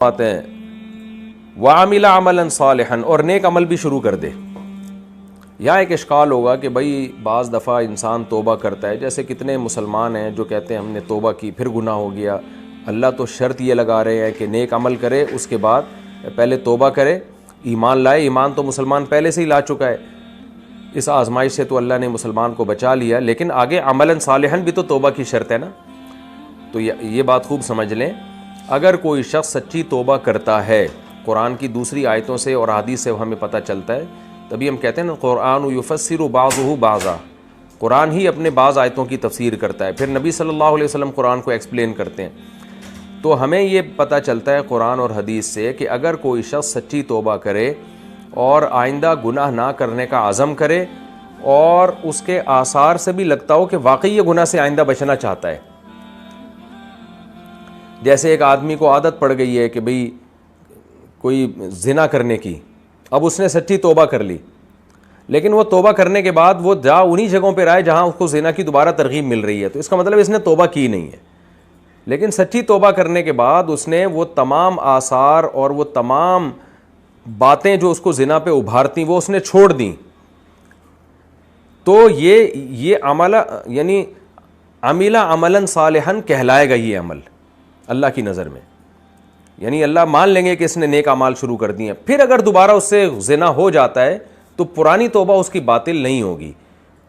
آتے ہیں وَعَمِلَ عَمَلًا صَالِحًا، اور نیک عمل بھی شروع کر دے۔ یہاں ایک اشکال ہوگا کہ بھائی بعض دفعہ انسان توبہ کرتا ہے، جیسے کتنے مسلمان ہیں جو کہتے ہیں ہم نے توبہ کی پھر گناہ ہو گیا۔ اللہ تو شرط یہ لگا رہے ہیں کہ نیک عمل کرے، اس کے بعد پہلے توبہ کرے، ایمان لائے۔ ایمان تو مسلمان پہلے سے ہی لا چکا ہے، اس آزمائش سے تو اللہ نے مسلمان کو بچا لیا، لیکن آگے عملاً صالحاً بھی تو توبہ کی شرط ہے نا۔ تو یہ بات خوب سمجھ لیں، اگر کوئی شخص سچی توبہ کرتا ہے، قرآن کی دوسری آیتوں سے اور حدیث سے ہمیں پتہ چلتا ہے، تبھی ہم کہتے ہیں نا قرآن یفسر بعضہ بعضا، قرآن ہی اپنے بعض آیتوں کی تفسیر کرتا ہے، پھر نبی صلی اللہ علیہ وسلم قرآن کو ایکسپلین کرتے ہیں۔ تو ہمیں یہ پتہ چلتا ہے قرآن اور حدیث سے کہ اگر کوئی شخص سچی توبہ کرے اور آئندہ گناہ نہ کرنے کا عزم کرے، اور اس کے آثار سے بھی لگتا ہو کہ واقعی یہ گناہ سے آئندہ بچنا چاہتا ہے، جیسے ایک آدمی کو عادت پڑ گئی ہے کہ بھئی کوئی زنا کرنے کی، اب اس نے سچی توبہ کر لی، لیکن وہ توبہ کرنے کے بعد وہ انہی جگہوں پہ رہے جہاں اس کو زنا کی دوبارہ ترغیب مل رہی ہے، تو اس کا مطلب اس نے توبہ کی نہیں ہے۔ لیکن سچی توبہ کرنے کے بعد اس نے وہ تمام آثار اور وہ تمام باتیں جو اس کو زنا پہ ابھارتی وہ اس نے چھوڑ دیں، تو یہ عمل یعنی عمل عملا صالحا کہلائے گا۔ یہ عمل اللہ کی نظر میں، یعنی اللہ مان لیں گے کہ اس نے نیک اعمال شروع کر دیے ہیں۔ پھر اگر دوبارہ اس سے زنا ہو جاتا ہے تو پرانی توبہ اس کی باطل نہیں ہوگی۔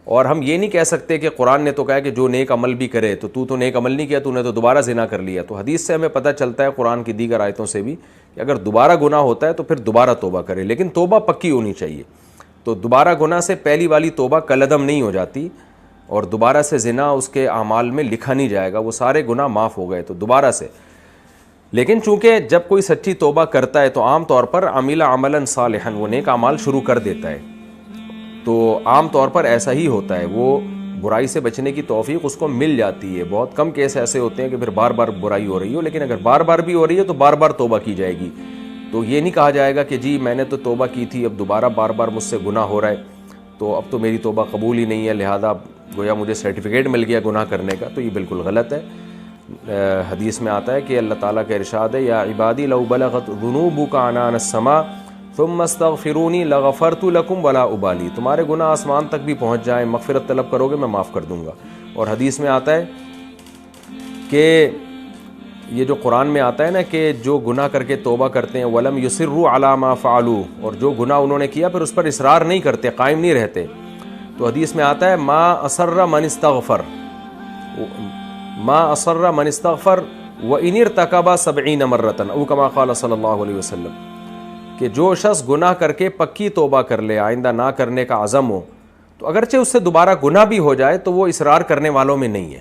اور ہم یہ نہیں کہہ سکتے کہ قرآن نے تو کہا کہ جو نیک عمل بھی کرے، تو نیک عمل نہیں کیا، تو نے تو دوبارہ زنا کر لیا۔ تو حدیث سے ہمیں پتہ چلتا ہے، قرآن کی دیگر آیتوں سے بھی، کہ اگر دوبارہ گناہ ہوتا ہے تو پھر دوبارہ توبہ کرے، لیکن توبہ پکی ہونی چاہیے۔ تو دوبارہ گناہ سے پہلی والی توبہ کالعدم نہیں ہو جاتی، اور دوبارہ سے زنا اس کے اعمال میں لکھا نہیں جائے گا، وہ سارے گناہ معاف ہو گئے تو دوبارہ سے۔ لیکن چونکہ جب کوئی سچی توبہ کرتا ہے تو عام طور پر عمل عملا صالحا، وہ نیک اعمال شروع کر دیتا ہے، تو عام طور پر ایسا ہی ہوتا ہے، وہ برائی سے بچنے کی توفیق اس کو مل جاتی ہے۔ بہت کم کیس ایسے ہوتے ہیں کہ پھر بار بار برائی ہو رہی ہو، لیکن اگر بار بار بھی ہو رہی ہے تو بار بار توبہ کی جائے گی۔ تو یہ نہیں کہا جائے گا کہ جی میں نے تو توبہ کی تھی، اب دوبارہ بار بار مجھ سے گناہ ہو رہا ہے تو اب تو میری توبہ قبول ہی نہیں ہے، لہذا گویا مجھے سرٹیفکیٹ مل گیا گناہ کرنے کا، تو یہ بالکل غلط ہے۔ حدیث میں آتا ہے کہ اللہ تعالیٰ کا ارشاد ہے، یا عبادی لو بلغت ذنوبک عنان السماء ثم استغفرونی لغفرت لکم ولا ابالی، تمہارے گناہ آسمان تک بھی پہنچ جائیں، مغفرت طلب کرو گے میں معاف کر دوں گا۔ اور حدیث میں آتا ہے کہ یہ جو قرآن میں آتا ہے نا کہ جو گناہ کر کے توبہ کرتے ہیں ولم یصروا علی ما فعلوا، اور جو گناہ انہوں نے کیا پھر اس پر اصرار نہیں کرتے، قائم نہیں رہتے، تو حدیث میں آتا ہے ما اصر من استغفر، ما اصر من استغفر وان ارتکب 70 مرۃ، او کما قال صلی اللہ علیہ وسلم، کہ جو شخص گناہ کر کے پکی توبہ کر لے، آئندہ نہ کرنے کا عزم ہو، تو اگرچہ اس سے دوبارہ گناہ بھی ہو جائے تو وہ اصرار کرنے والوں میں نہیں ہے،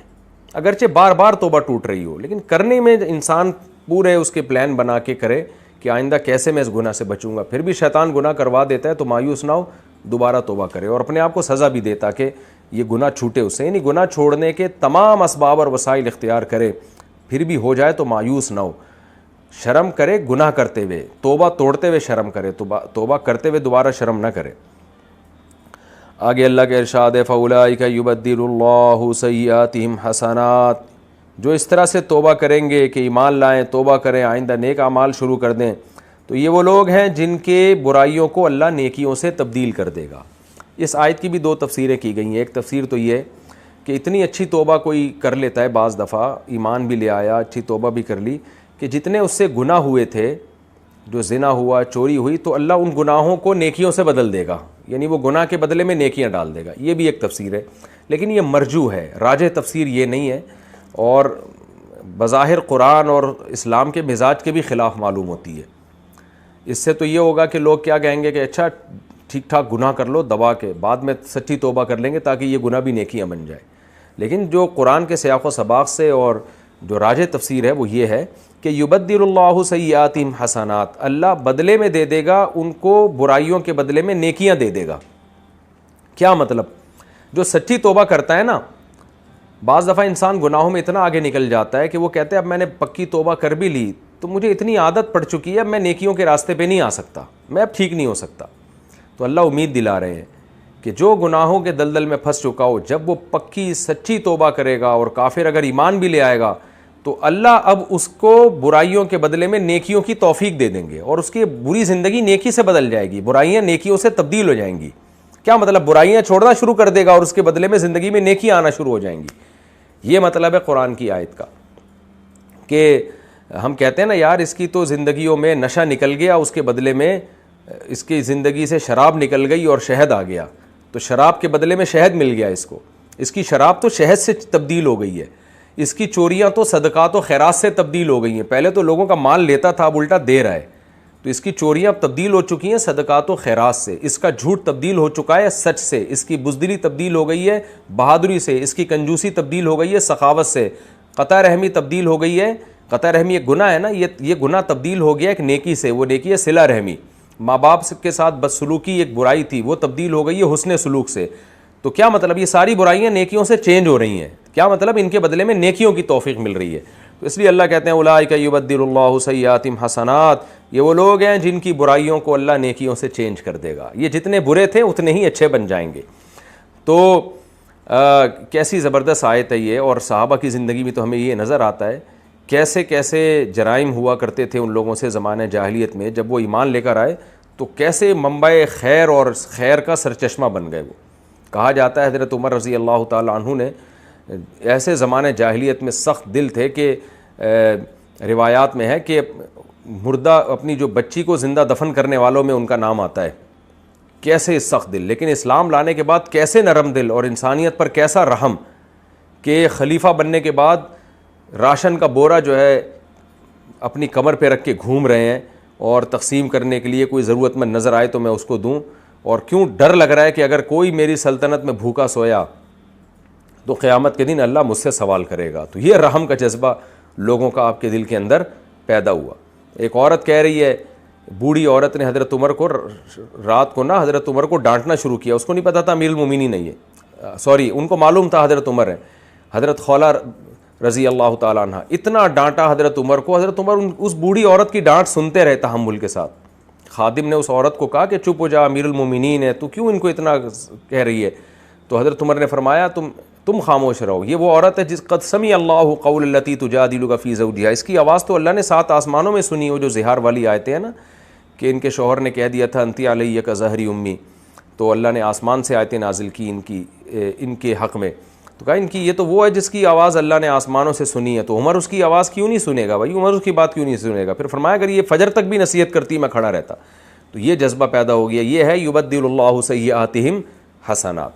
اگرچہ بار بار توبہ ٹوٹ رہی ہو، لیکن کرنے میں انسان پورے اس کے پلان بنا کے کرے کہ آئندہ کیسے میں اس گناہ سے بچوں گا۔ پھر بھی شیطان گناہ کروا دیتا ہے تو مایوس نہ ہو، دوبارہ توبہ کرے اور اپنے آپ کو سزا بھی دے تاکہ یہ گناہ چھوٹے اس سے، یعنی گناہ چھوڑنے کے تمام اسباب اور وسائل اختیار کرے، پھر بھی ہو جائے تو مایوس نہ ہو، شرم کرے گناہ کرتے ہوئے، توبہ توڑتے ہوئے شرم کرے، توبہ کرتے ہوئے دوبارہ شرم نہ کرے۔ آگے اللہ کے ارشاد ہے فَأُولَٰئِكَ يُبَدِّلُ اللَّهُ سَيِّئَاتِهِمْ حَسَنَاتٍ، جو اس طرح سے توبہ کریں گے کہ ایمان لائیں، توبہ کریں، آئندہ نیک اعمال شروع کر دیں، تو یہ وہ لوگ ہیں جن کے برائیوں کو اللہ نیکیوں سے تبدیل کر دے گا۔ اس آیت کی بھی دو تفسیریں کی گئی ہیں۔ ایک تفسیر تو یہ ہے کہ اتنی اچھی توبہ کوئی کر لیتا ہے بعض دفعہ، ایمان بھی لے آیا، اچھی توبہ بھی کر لی، کہ جتنے اس سے گناہ ہوئے تھے، جو زنا ہوا، چوری ہوئی، تو اللہ ان گناہوں کو نیکیوں سے بدل دے گا، یعنی وہ گناہ کے بدلے میں نیکیاں ڈال دے گا۔ یہ بھی ایک تفسیر ہے، لیکن یہ مرجو ہے، راجح تفسیر یہ نہیں ہے، اور بظاہر قرآن اور اسلام کے مزاج کے بھی خلاف معلوم ہوتی ہے۔ اس سے تو یہ ہوگا کہ لوگ کیا کہیں گے کہ اچھا ٹھیک ٹھاک گناہ کر لو دبا کے، بعد میں سچی توبہ کر لیں گے تاکہ یہ گناہ بھی نیکیاں بن جائے۔ لیکن جو قرآن کے سیاق و سباق سے اور جو راجح تفسیر ہے وہ یہ ہے کہ یبدل اللہ سیئاتہم حسنات، اللہ بدلے میں دے دے گا ان کو، برائیوں کے بدلے میں نیکیاں دے دے گا۔ کیا مطلب؟ جو سچی توبہ کرتا ہے نا، بعض دفعہ انسان گناہوں میں اتنا آگے نکل جاتا ہے کہ وہ کہتے ہیں اب میں نے پکی توبہ کر بھی لی تو مجھے اتنی عادت پڑ چکی ہے، اب میں نیکیوں کے راستے پہ نہیں آ سکتا، میں اب ٹھیک نہیں ہو سکتا۔ تو اللہ امید دلا رہے ہیں کہ جو گناہوں کے دلدل میں پھنس چکا ہو، جب وہ پکی سچی توبہ کرے گا، اور کافر اگر ایمان بھی لے آئے گا تو اللہ اب اس کو برائیوں کے بدلے میں نیکیوں کی توفیق دے دیں گے اور اس کی بری زندگی نیکی سے بدل جائے گی, برائیاں نیکیوں سے تبدیل ہو جائیں گی. کیا مطلب؟ برائیاں چھوڑنا شروع کر دے گا اور اس کے بدلے میں زندگی میں نیکی آنا شروع ہو جائیں گی. یہ مطلب ہے قرآن کی آیت کا, کہ ہم کہتے ہیں نا یار اس کی تو زندگیوں میں نشہ نکل گیا, اس کے بدلے میں اس کی زندگی سے شراب نکل گئی اور شہد آ گیا, تو شراب کے بدلے میں شہد مل گیا اس کو, اس کی شراب تو شہد سے تبدیل ہو گئی ہے, اس کی چوریاں تو صدقات و خیرات سے تبدیل ہو گئی ہیں. پہلے تو لوگوں کا مال لیتا تھا, اب الٹا دے رہا ہے, تو اس کی چوریاں تبدیل ہو چکی ہیں صدقات و خیرات سے, اس کا جھوٹ تبدیل ہو چکا ہے سچ سے, اس کی بزدلی تبدیل ہو گئی ہے بہادری سے, اس کی کنجوسی تبدیل ہو گئی ہے سخاوت سے, قطع رحمی تبدیل ہو گئی ہے, قطع رحمی ایک گناہ ہے نا, یہ گناہ تبدیل ہو گیا ایک نیکی سے, وہ نیکی ہے صلہ رحمی. ماں باپ کے ساتھ بدسلوکی ایک برائی تھی, وہ تبدیل ہو گئی ہے حسن سلوک سے. تو کیا مطلب؟ یہ ساری برائیاں نیکیوں سے چینج ہو رہی ہیں. کیا مطلب؟ ان کے بدلے میں نیکیوں کی توفیق مل رہی ہے. تو اس لیے اللہ کہتے ہیں اولئک یبدل اللہ سیئاتہم حسنات, یہ وہ لوگ ہیں جن کی برائیوں کو اللہ نیکیوں سے چینج کر دے گا. یہ جتنے برے تھے اتنے ہی اچھے بن جائیں گے. تو کیسی زبردست آیت ہے یہ. اور صحابہ کی زندگی میں تو ہمیں یہ نظر آتا ہے کیسے کیسے جرائم ہوا کرتے تھے ان لوگوں سے زمانہ جاہلیت میں. جب وہ ایمان لے کر آئے تو کیسے منبع خیر اور خیر کا سرچشمہ بن گئے. وہ کہا جاتا ہے حضرت عمر رضی اللہ تعالی عنہ نے ایسے زمانہ جاہلیت میں سخت دل تھے کہ روایات میں ہے کہ مردہ اپنی جو بچی کو زندہ دفن کرنے والوں میں ان کا نام آتا ہے. کیسے سخت دل, لیکن اسلام لانے کے بعد کیسے نرم دل اور انسانیت پر کیسا رحم, کہ خلیفہ بننے کے بعد راشن کا بورا جو ہے اپنی کمر پہ رکھ کے گھوم رہے ہیں اور تقسیم کرنے کے لیے کوئی ضرورت مند نظر آئے تو میں اس کو دوں, اور کیوں ڈر لگ رہا ہے کہ اگر کوئی میری سلطنت میں بھوکا سویا تو قیامت کے دن اللہ مجھ سے سوال کرے گا. تو یہ رحم کا جذبہ لوگوں کا آپ کے دل کے اندر پیدا ہوا. ایک عورت کہہ رہی ہے, بوڑھی عورت نے حضرت عمر کو رات کو نا حضرت عمر کو ڈانٹنا شروع کیا. اس کو نہیں پتا تھا امیر المومنین نہیں ہے, سوری ان کو معلوم تھا حضرت عمر ہے. حضرت خولہ رضی اللہ تعالیٰ عنہ اتنا ڈانٹا حضرت عمر کو, حضرت عمر اس بوڑھی عورت کی ڈانٹ سنتے رہے تحمل کے ساتھ. خادم نے اس عورت کو کہا کہ چپ ہو جا, امیر المومنین ہے, تو کیوں ان کو اتنا کہہ رہی ہے؟ تو حضرت عمر نے فرمایا تم خاموش رہو, یہ وہ عورت ہے جس قد سمع اللہ قول التی تجادلک فی زوجہا, اس کی آواز تو اللہ نے 7 آسمانوں میں سنی. وہ جو زہار والی آیتیں ہیں نا کہ ان کے شوہر نے کہہ دیا تھا انتی علیہ کا ظہری امی, تو اللہ نے آسمان سے آیتیں نازل کی ان کے حق میں. تو کہا ان کی یہ تو وہ ہے جس کی آواز اللہ نے آسمانوں سے سنی ہے, تو عمر اس کی آواز کیوں نہیں سنے گا بھائی, عمر اس کی بات کیوں نہیں سنے گا؟ پھر فرمایا اگر یہ فجر تک بھی نصیحت کرتی میں کھڑا رہتا. تو یہ جذبہ پیدا ہو گیا. یہ ہے یبدل اللہ سیئاتہم حسنات.